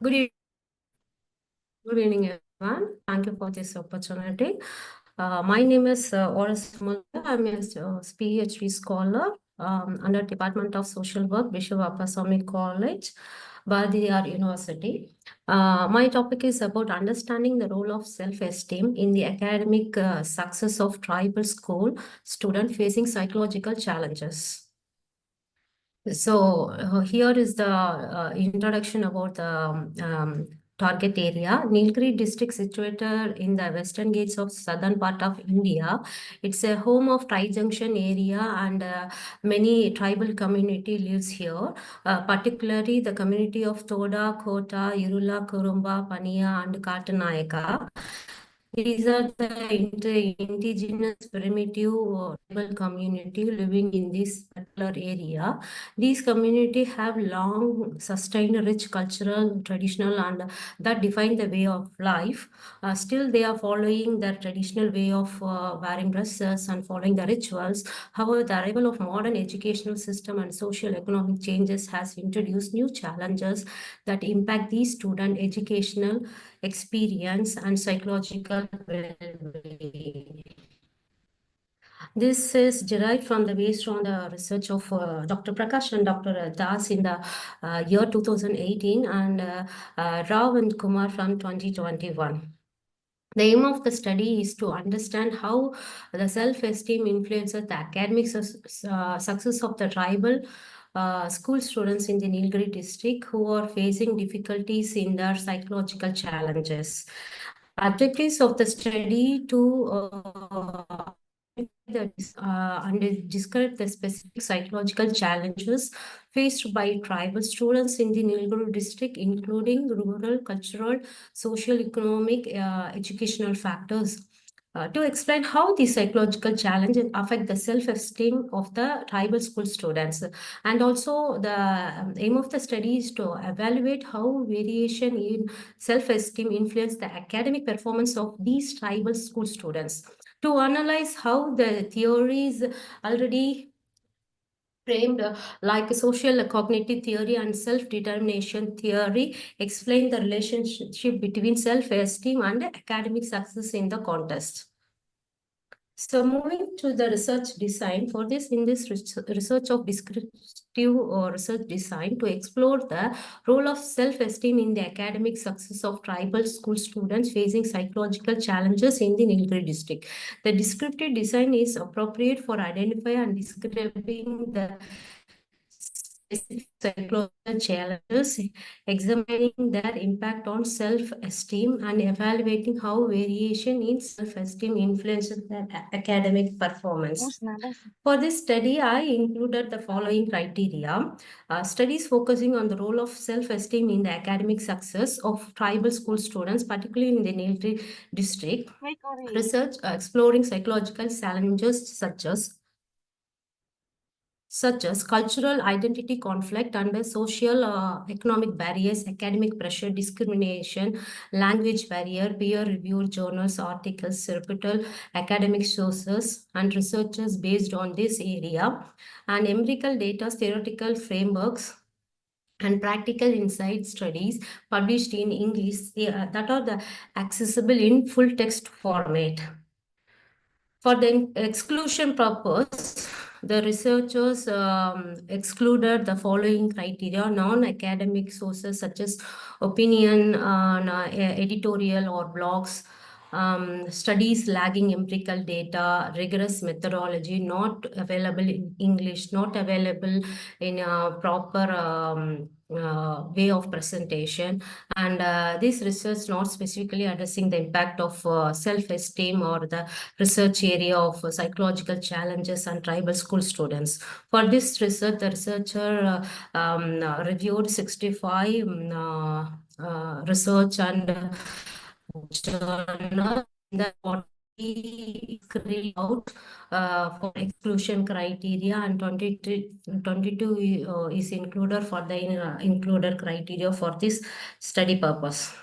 Good evening. Good evening, everyone. Thank you for this opportunity. My name is Vimal. I'm a PhD scholar under Department of Social Work, Vishwapaswamy College, Bardiyar University. My topic is about understanding the role of self-esteem in the academic success of tribal school student facing psychological challenges. So here is the introduction about the target area. Nilgiri district situated in the western gates of southern part of India. It's a home of Tri-Junction area and many tribal community lives here, particularly the community of Toda, Kota, Irula, Kurumba, Paniya and Katanayaka. These are the indigenous primitive tribal community living in this particular area. These community have long sustained rich cultural, traditional, and that define the way of life. Still, they are following their traditional way of wearing dresses and following the rituals. However, the arrival of modern educational system and social economic changes has introduced new challenges that impact these student educational experience and psychological well-being. This is derived from based on the research of Dr. Prakash and Dr. Das in the year 2018 and Rao and Kumar from 2021. The aim of the study is to understand how the self-esteem influences the academic success of the tribal school students in the Nilgiri district who are facing difficulties in their psychological challenges. Objectives of the study to and describe the specific psychological challenges faced by tribal students in the Nilgiri district, including rural, cultural, social, economic, educational factors. To explain how these psychological challenges affect the self-esteem of the tribal school students. And also the aim of the study is to evaluate how variation in self-esteem influence the academic performance of these tribal school students. To analyze how the theories already framed like social cognitive theory and self-determination theory explain the relationship between self-esteem and academic success in the contest. So moving to the research design, for this, in this research of descriptive or research design to explore the role of self-esteem in the academic success of tribal school students facing psychological challenges in the Nilgiri district. The descriptive design is appropriate for identifying and describing the specific psychological challenges, examining their impact on self-esteem and evaluating how variation in self-esteem influences their academic performance. For this study, I included the following criteria. Studies focusing on the role of self-esteem in the academic success of tribal school students, particularly in the Nilgiri district. Research exploring psychological challenges such as cultural identity conflict and social economic barriers, academic pressure, discrimination, language barrier, peer-reviewed journals, articles, reputable academic sources, and researchers based on this area, and empirical data, theoretical frameworks, and practical insight studies published in English that are accessible in full text format. For the exclusion purpose, the researchers excluded the following criteria: non-academic sources such as opinion, editorial or blogs, studies lagging empirical data, rigorous methodology, not available in English, not available in a proper way of presentation, and this research not specifically addressing the impact of self-esteem or the research area of psychological challenges and tribal school students. For this research, the researcher reviewed 65 research and journal that out for exclusion criteria, and 22 is included for the included criteria for this study purpose.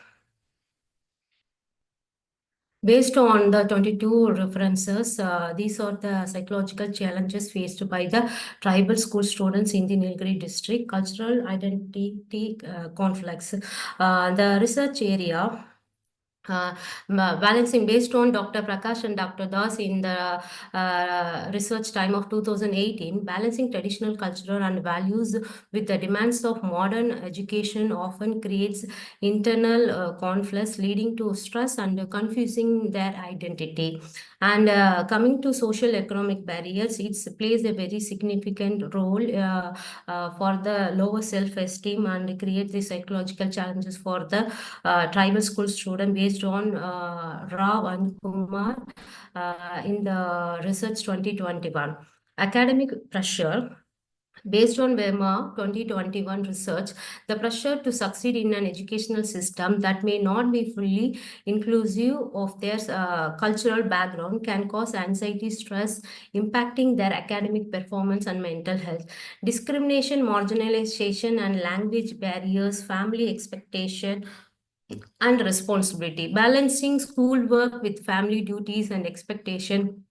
Based on the 22 references, these are the psychological challenges faced by the tribal school students in the Nilgiri district. Cultural identity conflicts. The research area balancing based on Dr. Prakash and Dr. Das in the research time of 2018, balancing traditional cultural and values with the demands of modern education often creates internal conflicts leading to stress and confusing their identity. And coming to social economic barriers, it plays a very significant role for the lower self-esteem and create the psychological challenges for the tribal school student based on Rao and Kumar in the research 2021. Academic pressure. Based on VEMA 2021 research, the pressure to succeed in an educational system that may not be fully inclusive of their cultural background can cause anxiety, stress, impacting their academic performance and mental health. Discrimination, marginalization, and language barriers, family expectation, and responsibility. Balancing schoolwork with family duties and expectation,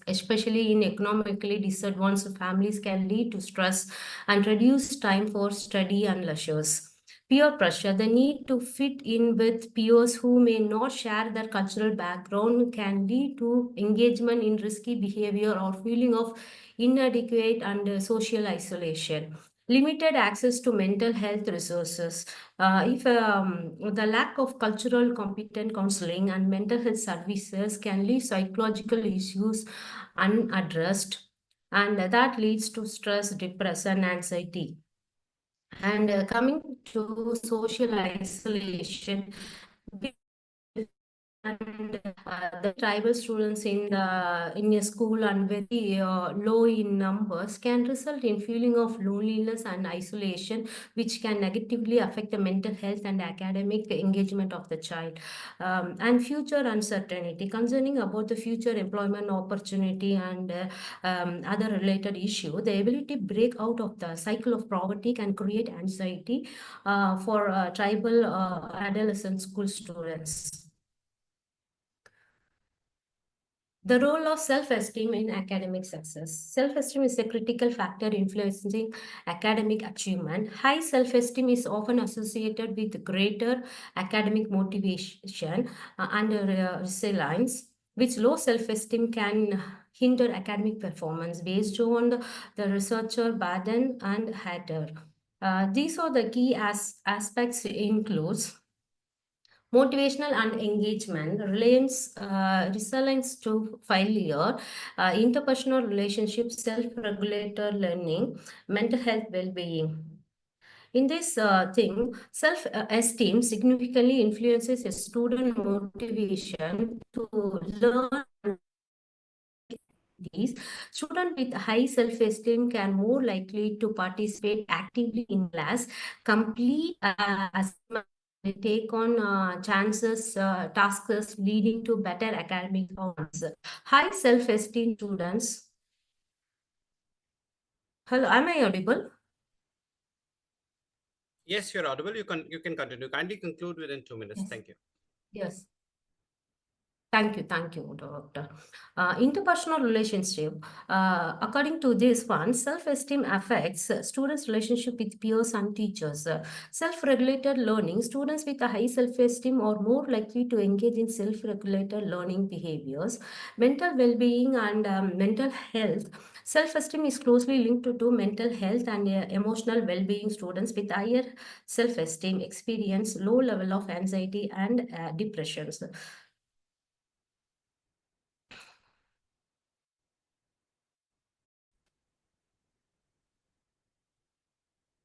especially in economically disadvantaged families, can lead to stress and reduce time for study and leisures. Peer pressure, the need to fit in with peers who may not share their cultural background, can lead to engagement in risky behavior or feeling of inadequate and social isolation. Limited access to mental health resources. If the lack of cultural competent counseling and mental health services can leave psychological issues unaddressed, and that leads to stress, depression, anxiety. And coming to social isolation, and the tribal students in a school and very low in numbers can result in feeling of loneliness and isolation, which can negatively affect the mental health and academic engagement of the child. And future uncertainty concerning about the future employment opportunity and other related issue, the ability to break out of the cycle of poverty can create anxiety for tribal adolescent school students. The role of self-esteem in academic success. Self-esteem is a critical factor influencing academic achievement. High self-esteem is often associated with greater academic motivation and resilience, which low self-esteem can hinder academic performance based on the researcher Baden and Hatter. These are the key aspects includes motivational and engagement, resilience to failure, interpersonal relationships, self-regulator learning, mental health well-being. In this thing, self-esteem significantly influences a student motivation to learn activities. Students with high self-esteem can more likely to participate actively in class, complete assignments, take on tasks leading to better academic performance. High self-esteem students. Hello, am I audible? Yes, you're audible. You can continue. Kindly conclude within 2 minutes. Yes. Thank you. Yes. Thank you, Doctor. Interpersonal relationship. According to this one, self-esteem affects students' relationship with peers and teachers. Self-regulated learning. Students with a high self-esteem are more likely to engage in self-regulated learning behaviors. Mental well-being and mental health. Self-esteem is closely linked to mental health and emotional well-being. Students with higher self-esteem experience low level of anxiety and depressions.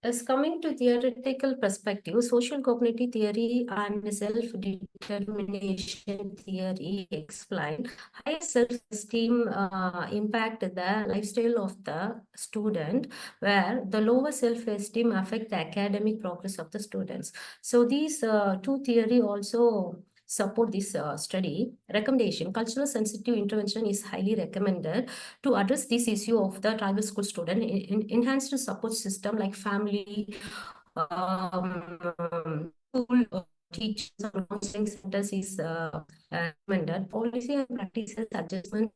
As coming to theoretical perspective, social cognitive theory and self-determination theory explain high self-esteem impact the lifestyle of the student, where the lower self-esteem affect the academic progress of the students. So these two theory also support this study. Recommendation, cultural sensitive intervention is highly recommended to address this issue of the tribal school student. Enhanced support system like family, school, teachers and counseling centers is recommended. Policy and practices adjustment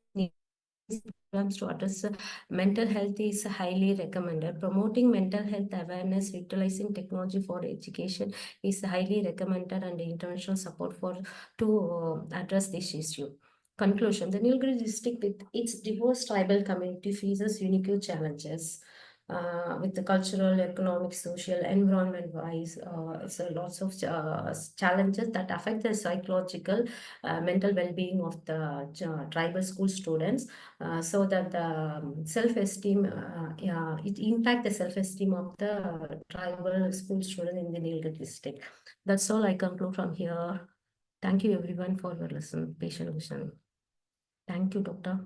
programs to address mental health is highly recommended. Promoting mental health awareness, utilizing technology for education is highly recommended, and international support for to address this issue. Conclusion: the Nilgiri district, with its diverse tribal community, faces unique challenges. With the cultural, economic, social, environment wise, it's a lots of challenges that affect the psychological, mental well-being of the tribal school students, so that the self-esteem, yeah, it impact the self-esteem of the tribal school student in the Nilgiri district. That's all I conclude from here. Thank you everyone for your patient listening. Thank you, Doctor.